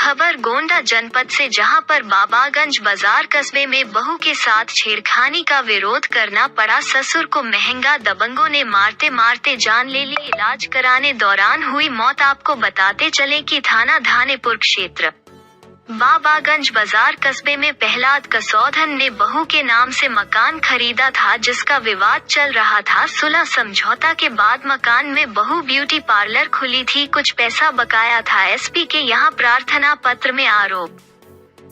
खबर गोंडा जनपद से, जहां पर बाबागंज बाजार कस्बे में बहू के साथ छेड़खानी का विरोध करना पड़ा। ससुर को महंगा दबंगों ने मारते मारते जान ले ली। इलाज कराने दौरान हुई मौत। आपको बताते चले कि थाना धानेपुर क्षेत्र बाबागंज बाजार कस्बे में प्रहलाद कसौधन ने बहू के नाम से मकान खरीदा था, जिसका विवाद चल रहा था। सुलह समझौता के बाद मकान में बहू ब्यूटी पार्लर खुली थी, कुछ पैसा बकाया था। एसपी के यहां प्रार्थना पत्र में आरोप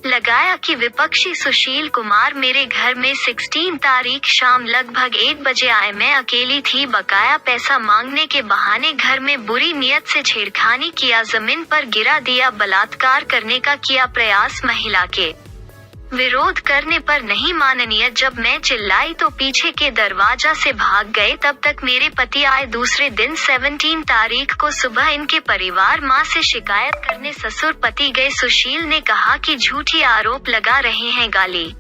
लगाया कि विपक्षी सुशील कुमार मेरे घर में 16 तारीख शाम लगभग 1 बजे आए। मैं अकेली थी। बकाया पैसा मांगने के बहाने घर में बुरी नियत से छेड़खानी किया, जमीन पर गिरा दिया, बलात्कार करने का किया प्रयास। महिला के विरोध करने पर नहीं माननीय। जब मैं चिल्लाई तो पीछे के दरवाजा से भाग गए। तब तक मेरे पति आए। दूसरे दिन 17 तारीख को सुबह इनके परिवार मां से शिकायत करने ससुर पति गए। सुशील ने कहा कि झूठी आरोप लगा रहे हैं, गाली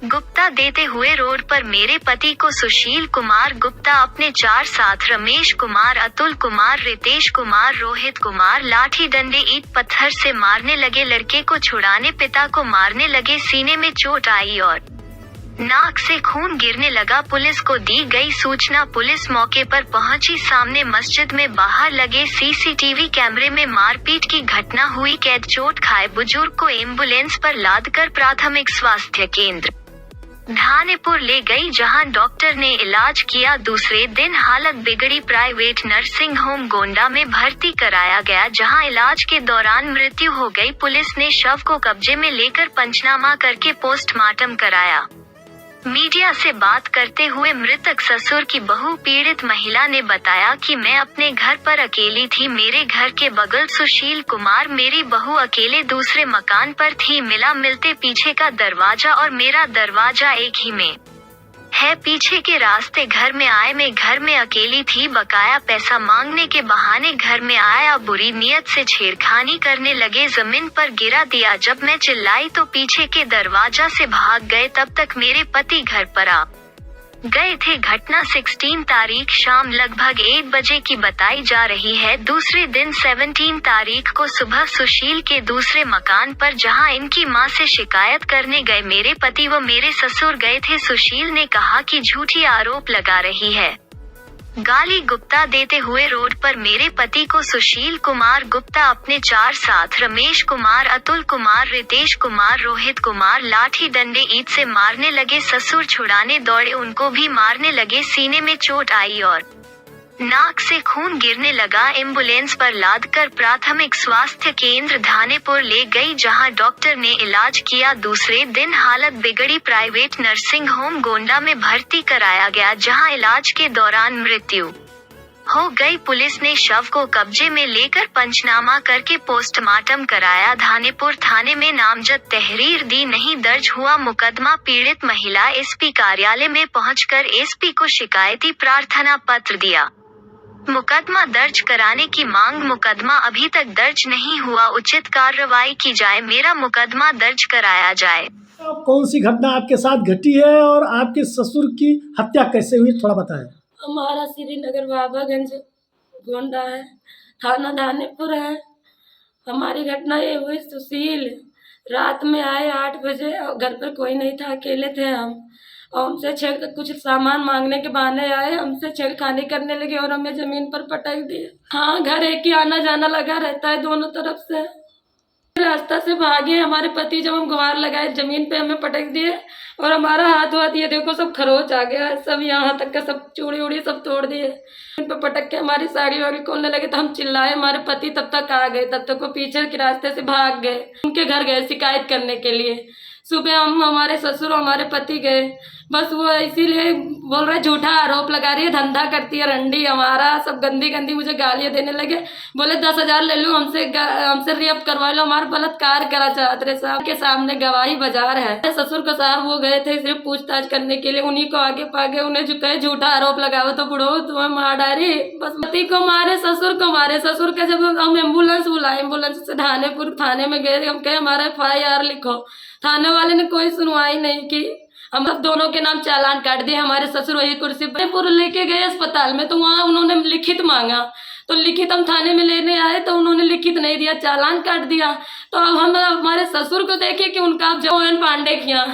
गुप्ता देते हुए रोड पर मेरे पति को सुशील कुमार गुप्ता अपने 4 साथ रमेश कुमार, अतुल कुमार, रितेश कुमार, रोहित कुमार लाठी डंडे ईंट पत्थर से मारने लगे। लड़के को छुड़ाने पिता को मारने लगे। सीने में चोट आई और नाक से खून गिरने लगा। पुलिस को दी गई सूचना। पुलिस मौके पर पहुंची। सामने मस्जिद में बाहर लगे सीसीटीवी कैमरे में मारपीट की घटना हुई। कैद चोट खाए बुजुर्ग को एम्बुलेंस पर लादकर प्राथमिक स्वास्थ्य केंद्र धानेपुर ले गई, जहां डॉक्टर ने इलाज किया। दूसरे दिन हालत बिगड़ी। प्राइवेट नर्सिंग होम गोंडा में भर्ती कराया गया, जहां इलाज के दौरान मृत्यु हो गई। पुलिस ने शव को कब्जे में लेकर पंचनामा करके पोस्टमार्टम कराया। मीडिया से बात करते हुए मृतक ससुर की बहू पीड़ित महिला ने बताया कि मैं अपने घर पर अकेली थी। मेरे घर के बगल सुशील कुमार मेरी बहू अकेले दूसरे मकान पर थी। मिला मिलते पीछे का दरवाजा और मेरा दरवाजा एक ही में है। पीछे के रास्ते घर में आए। मैं घर में अकेली थी। बकाया पैसा मांगने के बहाने घर में आया। बुरी नियत से छेड़खानी करने लगे। जमीन पर गिरा दिया। जब मैं चिल्लाई तो पीछे के दरवाजा से भाग गए। तब तक मेरे पति घर पर आ गए थे। घटना 16 तारीख शाम लगभग 1 बजे की बताई जा रही है। दूसरे दिन 17 तारीख को सुबह सुशील के दूसरे मकान पर, जहां इनकी मां से शिकायत करने गए मेरे पति व मेरे ससुर गए थे। सुशील ने कहा कि झूठी आरोप लगा रही है, गाली गुप्ता देते हुए रोड पर मेरे पति को सुशील कुमार गुप्ता अपने 4 साथ रमेश कुमार, अतुल कुमार, रितेश कुमार, रोहित कुमार लाठी डंडे ईंट से मारने लगे। ससुर छुड़ाने दौड़े, उनको भी मारने लगे। सीने में चोट आई और नाक से खून गिरने लगा। एम्बुलेंस पर लादकर प्राथमिक स्वास्थ्य केंद्र धानेपुर ले गई, जहां डॉक्टर ने इलाज किया। दूसरे दिन हालत बिगड़ी। प्राइवेट नर्सिंग होम गोंडा में भर्ती कराया गया, जहां इलाज के दौरान मृत्यु हो गई। पुलिस ने शव को कब्जे में लेकर पंचनामा करके पोस्टमार्टम कराया। धानेपुर थाने में नामजद तहरीर दी। नहीं दर्ज हुआ मुकदमा। पीड़ित महिला एसपी कार्यालय में पहुंचकर एसपी को शिकायती प्रार्थना पत्र दिया। मुकदमा दर्ज कराने की मांग। मुकदमा अभी तक दर्ज नहीं हुआ। उचित कार्रवाई की जाए। मेरा मुकदमा दर्ज कराया जाए। अब कौन सी घटना आपके साथ घटी है और आपके ससुर की हत्या कैसे हुई, थोड़ा बताएं। हमारा श्रीनगर बाबागंज गोंडा है, थाना धानेपुर है। हमारी घटना ये हुई, सुशील रात में आए 8 बजे और घर पर कोई नहीं था, अकेले थे हम। और हमसे कुछ सामान मांगने के बहाने आए, हमसे छेड़खानी करने लगे और हमें जमीन पर पटक दिए। हाँ, घर एक ही आना जाना लगा रहता है दोनों तरफ से। रास्ता से भागे हमारे पति। जब हम गुहार लगाए जमीन पे हमें पटक दिए और हमारा हाथ ये देखो सब खरोच आ गया है, सब यहाँ तक का सब चूड़ी उड़ी सब तोड़ दिए। इन पे पटक के हमारी साड़ी वाड़ी खोलने लगे तो हम चिल्लाए। हमारे पति तब तक आ गए, तब तक वो पीछे के रास्ते से भाग गए। उनके घर गए शिकायत करने के लिए। सुबह हम हमारे ससुर हमारे पति गए। बस वो इसीलिए बोल रहे झूठा आरोप लगा रही है, धंधा करती है रंडी हमारा, सब गंदी गंदी मुझे गालियां देने लगे। बोले 10,000 ले लूं, हमसे रेप करवा लो, हमारा बलात्कार करा चाहते रहे। साहब के सामने गवाही बाजार है। ससुर को साहब वो गए थे सिर्फ पूछताछ करने के लिए। उन्हीं को आगे पागे उन्हें जो कहे झूठा आरोप लगाओ तो बुढ़ो तुम्हें मार डाली। बस पति को मारे, ससुर को मारे। ससुर के जब हम एम्बुलेंस बुलाए, एम्बुलेंस से धानेपुर थाने में गए। हम कहे हमारा FIR लिखो। थाने वाले ने कोई सुनवाई नहीं की। हम अब दोनों के नाम चालान काट दिए। हमारे ससुर वही कुर्सी पर लेके गए अस्पताल में, तो वहाँ उन्होंने लिखित मांगा तो लिखित हम थाने में लेने आए तो उन्होंने लिखित नहीं दिया, चालान काट दिया। तो अब हम हमारे ससुर को देखे कि उनका जयन पांडे किया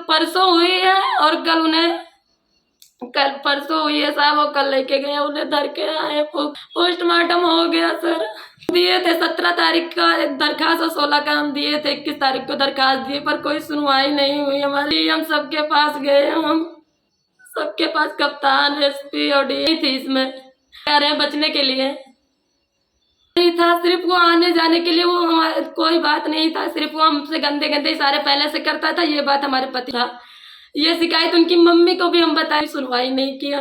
परसों हुई है और कल परसों हुई है साहब, वो कल लेके गए, उन्हें धर के आए, पोस्टमार्टम हो गया सर। दिए थे 17 तारीख का दरखास्त और 16 का हम दिए थे, 21 तारीख को दरखास्त दिए पर कोई सुनवाई नहीं हुई हमारी। हम सबके पास गए, हम सबके पास कप्तान एसपी और डी थी, इसमें कह रहे हैं बचने के लिए नहीं था, सिर्फ वो आने जाने के लिए, वो हमारे कोई बात नहीं था, सिर्फ वो हमसे गंदे गंदे इशारे पहले से करता था। ये बात हमारे पति था, ये शिकायत उनकी मम्मी को भी हम बताई, सुनवाई नहीं किया।